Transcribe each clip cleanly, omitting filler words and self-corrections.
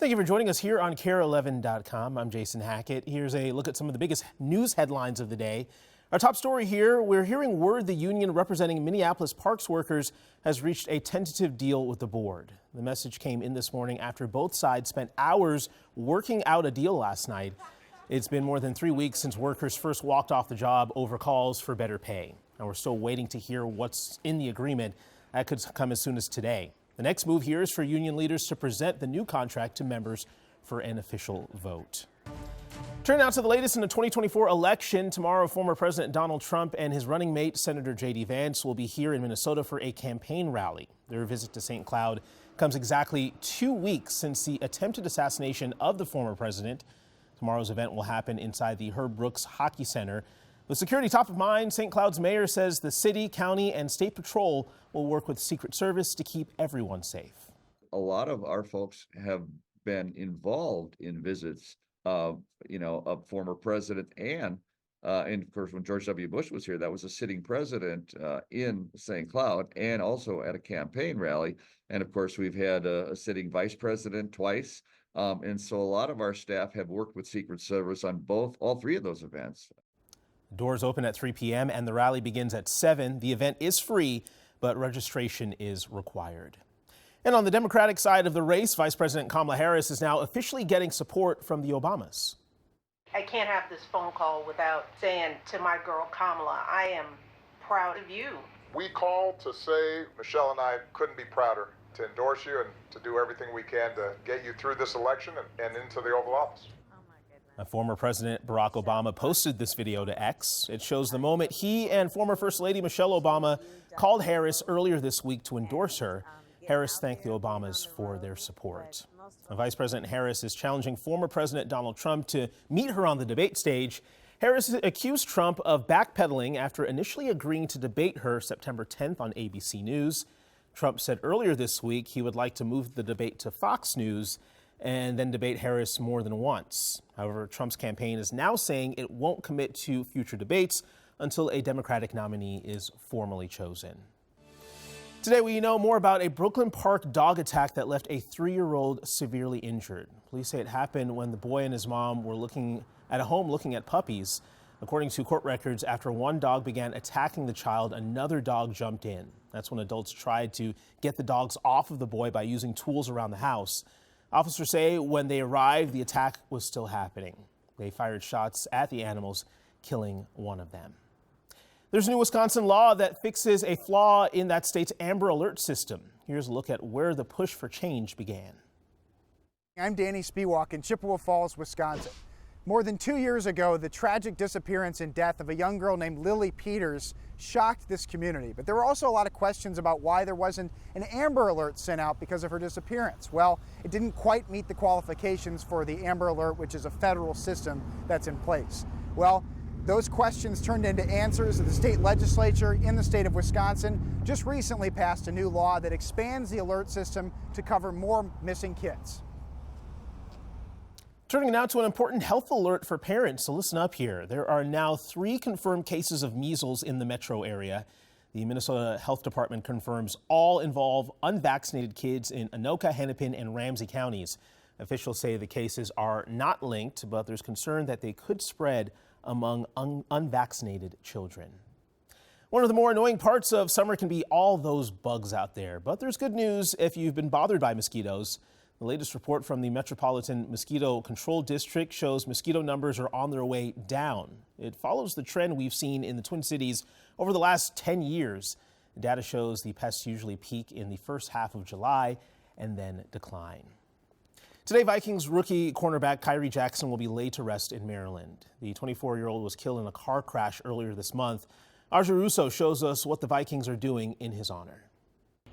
Thank you for joining us here on KARE11.com. I'm Jason Hackett. Here's a look at some of the biggest news headlines of the day. Our top story here, we're hearing word the union representing Minneapolis parks workers has reached a tentative deal with the board. The message came in this morning after both sides spent hours working out a deal last night. It's been more than 3 weeks since workers first walked off the job over calls for better pay. And we're still waiting to hear what's in the agreement. That could come as soon as today. The next move here is for union leaders to present the new contract to members for an official vote. Turning now to the latest in the 2024 election. Tomorrow, former President Donald Trump and his running mate, Senator J.D. Vance, will be here in Minnesota for a campaign rally. Their visit to St. Cloud comes exactly 2 weeks since the attempted assassination of the former president. Tomorrow's event will happen inside the Herb Brooks Hockey Center. With security top of mind, St. Cloud's mayor says the city, county, and state patrol will work with Secret Service to keep everyone safe. A lot of our folks have been involved in visits of former president and of course, when George W. Bush was here, that was a sitting president in St. Cloud and also at a campaign rally. And of course, we've had a sitting vice president twice. And so a lot of our staff have worked with Secret Service on all three of those events. Doors open at 3 p.m. and the rally begins at 7. The event is free, but registration is required. And on the Democratic side of the race, Vice President Kamala Harris is now officially getting support from the Obamas. I can't have this phone call without saying to my girl Kamala, I am proud of you. We called to say Michelle and I couldn't be prouder to endorse you and to do everything we can to get you through this election and into the Oval Office. Former President Barack Obama posted this video to X. It shows the moment he and former First Lady Michelle Obama called Harris earlier this week to endorse her. Harris thanked the Obamas for their support. Vice President Harris is challenging former President Donald Trump to meet her on the debate stage. Harris accused Trump of backpedaling after initially agreeing to debate her September 10th on ABC News. Trump said earlier this week he would like to move the debate to Fox News and then debate Harris more than once. However, Trump's campaign is now saying it won't commit to future debates until a Democratic nominee is formally chosen. Today, we know more about a Brooklyn Park dog attack that left a 3-year-old severely injured. Police say it happened when the boy and his mom were looking at a home looking at puppies. According to court records, after one dog began attacking the child, another dog jumped in. That's when adults tried to get the dogs off of the boy by using tools around the house. Officers say when they arrived, the attack was still happening. They fired shots at the animals, killing one of them. There's a new Wisconsin law that fixes a flaw in that state's Amber Alert system. Here's a look at where the push for change began. I'm Danny Spiewak in Chippewa Falls, Wisconsin. More than 2 years ago, the tragic disappearance and death of a young girl named Lily Peters shocked this community. But there were also a lot of questions about why there wasn't an Amber Alert sent out because of her disappearance. Well, it didn't quite meet the qualifications for the Amber Alert, which is a federal system that's in place. Well, those questions turned into answers. The state legislature in the state of Wisconsin just recently passed a new law that expands the alert system to cover more missing kids. Turning now to an important health alert for parents, so listen up here. There are now 3 confirmed cases of measles in the metro area. The Minnesota Health Department confirms all involve unvaccinated kids in Anoka, Hennepin, and Ramsey counties. Officials say the cases are not linked, but there's concern that they could spread among unvaccinated children. One of the more annoying parts of summer can be all those bugs out there, but there's good news if you've been bothered by mosquitoes. The latest report from the Metropolitan Mosquito Control District shows mosquito numbers are on their way down. It follows the trend we've seen in the Twin Cities over the last 10 years. The data shows the pests usually peak in the first half of July and then decline. Today, Vikings rookie cornerback Kyrie Jackson will be laid to rest in Maryland. The 24-year-old was killed in a car crash earlier this month. Arja Russo shows us what the Vikings are doing in his honor.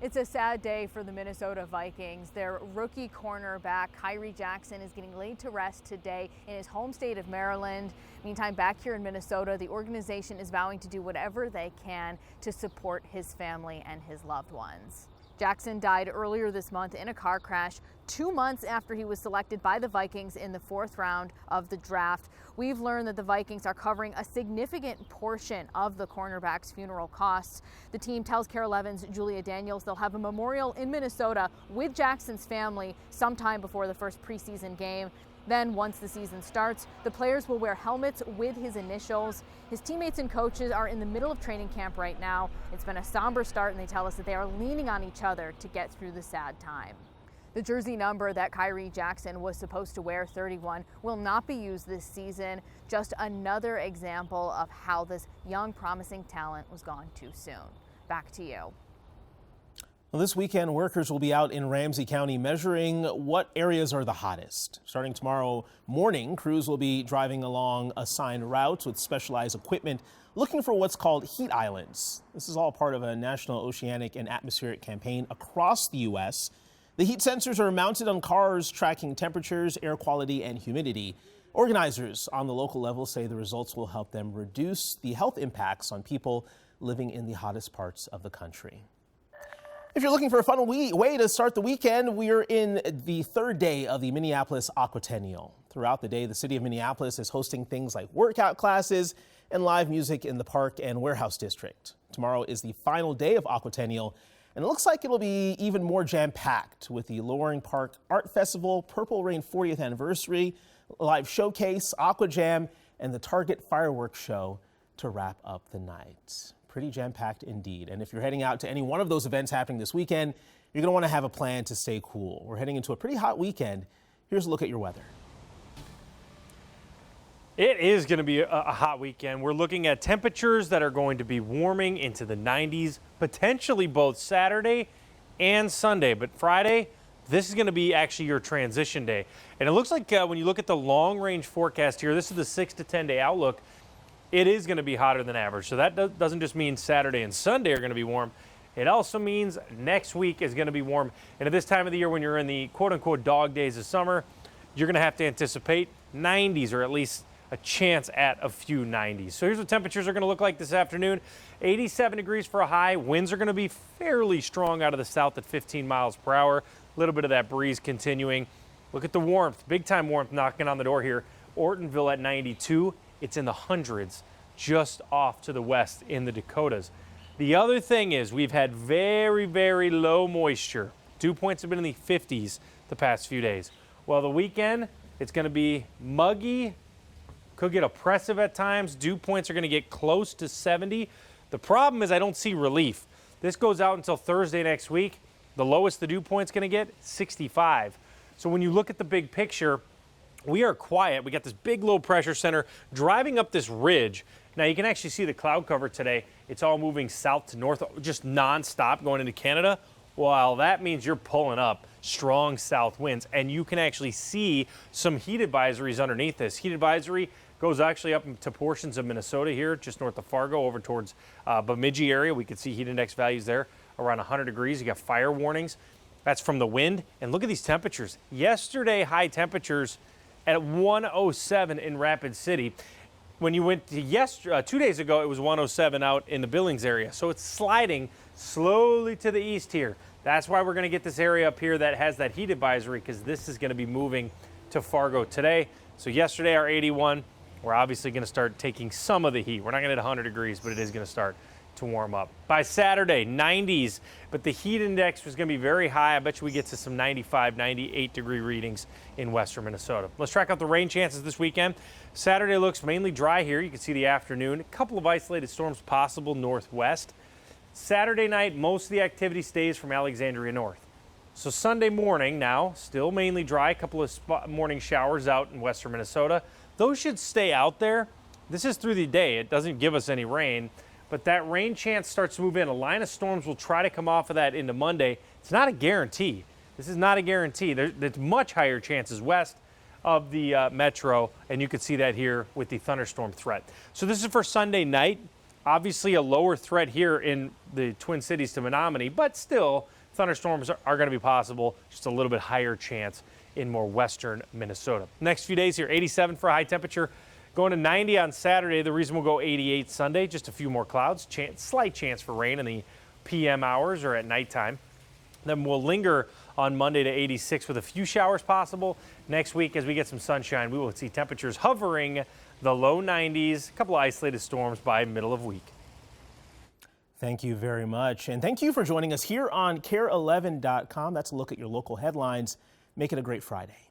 It's a sad day for the Minnesota Vikings. Their rookie cornerback, Kyrie Jackson, is getting laid to rest today in his home state of Maryland. Meantime, back here in Minnesota, the organization is vowing to do whatever they can to support his family and his loved ones. Jackson died earlier this month in a car crash, 2 months after he was selected by the Vikings in the 4th round of the draft. We've learned that the Vikings are covering a significant portion of the cornerback's funeral costs. The team tells KARE 11's Julia Daniels they'll have a memorial in Minnesota with Jackson's family sometime before the first preseason game. Then, once the season starts, the players will wear helmets with his initials. His teammates and coaches are in the middle of training camp right now. It's been a somber start, and they tell us that they are leaning on each other to get through the sad time. The jersey number that Khyree Jackson was supposed to wear, 31, will not be used this season. Just another example of how this young, promising talent was gone too soon. Back to you. Well, this weekend, workers will be out in Ramsey County measuring what areas are the hottest. Starting tomorrow morning, crews will be driving along assigned routes with specialized equipment looking for what's called heat islands. This is all part of a national oceanic and atmospheric campaign across the U.S. The heat sensors are mounted on cars tracking temperatures, air quality, and humidity. Organizers on the local level say the results will help them reduce the health impacts on people living in the hottest parts of the country. If you're looking for a fun way to start the weekend, we're in the 3rd day of the Minneapolis Aquatennial. Throughout the day, the city of Minneapolis is hosting things like workout classes and live music in the Park and Warehouse District. Tomorrow is the final day of Aquatennial, and it looks like it'll be even more jam-packed with the Loring Park Art Festival, Purple Rain 40th Anniversary, live showcase, Aqua Jam, and the Target Fireworks Show to wrap up the night. Pretty jam-packed indeed. And if you're heading out to any one of those events happening this weekend, you're going to want to have a plan to stay cool. We're heading into a pretty hot weekend. Here's a look at your weather. It is going to be a hot weekend. We're looking at temperatures that are going to be warming into the 90s, potentially both Saturday and Sunday. But Friday, this is going to be actually your transition day. And it looks like when you look at the long-range forecast here, this is the 6 to 10-day outlook. It is going to be hotter than average. So that doesn't just mean Saturday and Sunday are going to be warm. It also means next week is going to be warm. And at this time of the year, when you're in the quote-unquote dog days of summer, you're going to have to anticipate 90s, or at least a chance at a few 90s. So here's what temperatures are going to look like this afternoon. 87 degrees for a high. Winds are going to be fairly strong out of the south at 15 miles per hour. A little bit of that breeze continuing. Look at the warmth. Big-time warmth knocking on the door here. Ortonville at 92. It's in the hundreds just off to the west in the Dakotas. The other thing is we've had very, very low moisture. Dew points have been in the 50s the past few days. Well, the weekend, it's going to be muggy, could get oppressive at times. Dew points are going to get close to 70. The problem is I don't see relief. This goes out until Thursday next week. The lowest the dew point's going to get, 65. So when you look at the big picture, we are quiet. We got this big low pressure center driving up this ridge. Now you can actually see the cloud cover today. It's all moving south to north, just nonstop going into Canada. Well, that means you're pulling up strong south winds, and you can actually see some heat advisories underneath this. Heat advisory goes actually up to portions of Minnesota here, just north of Fargo, over towards Bemidji area. We can see heat index values there around 100 degrees. You got fire warnings. That's from the wind. And look at these temperatures. Yesterday, high temperatures at 107 in Rapid City. When you went to 2 days ago, it was 107 out in the Billings area. So it's sliding slowly to the east here. That's why we're going to get this area up here that has that heat advisory, because this is going to be moving to Fargo today. So yesterday, our 81, we're obviously going to start taking some of the heat. We're not going to hit 100 degrees, but it is going to start to warm up. By Saturday, 90s, but the heat index was going to be very high. I bet you we get to some 95, 98 degree readings in western Minnesota. Let's track out the rain chances this weekend. Saturday looks mainly dry here. You can see the afternoon. A couple of isolated storms possible northwest. Saturday night, most of the activity stays from Alexandria north. So Sunday morning now, still mainly dry. A couple of morning showers out in western Minnesota. Those should stay out there. This is through the day. It doesn't give us any rain. But that rain chance starts to move in. A line of storms will try to come off of that into Monday. It's not a guarantee. This is not a guarantee. There's much higher chances west of the metro, and you can see that here with the thunderstorm threat. So this is for Sunday night. Obviously a lower threat here in the Twin Cities to Menominee, but still thunderstorms are going to be possible. Just a little bit higher chance in more western Minnesota. Next few days here, 87 for a high temperature. Going to 90 on Saturday. The reason we'll go 88 Sunday, just a few more clouds. Slight chance for rain in the PM hours or at nighttime. Then we'll linger on Monday to 86 with a few showers possible. Next week, as we get some sunshine, we will see temperatures hovering the low 90s, a couple of isolated storms by middle of week. Thank you very much. And thank you for joining us here on KARE11.com. That's a look at your local headlines. Make it a great Friday.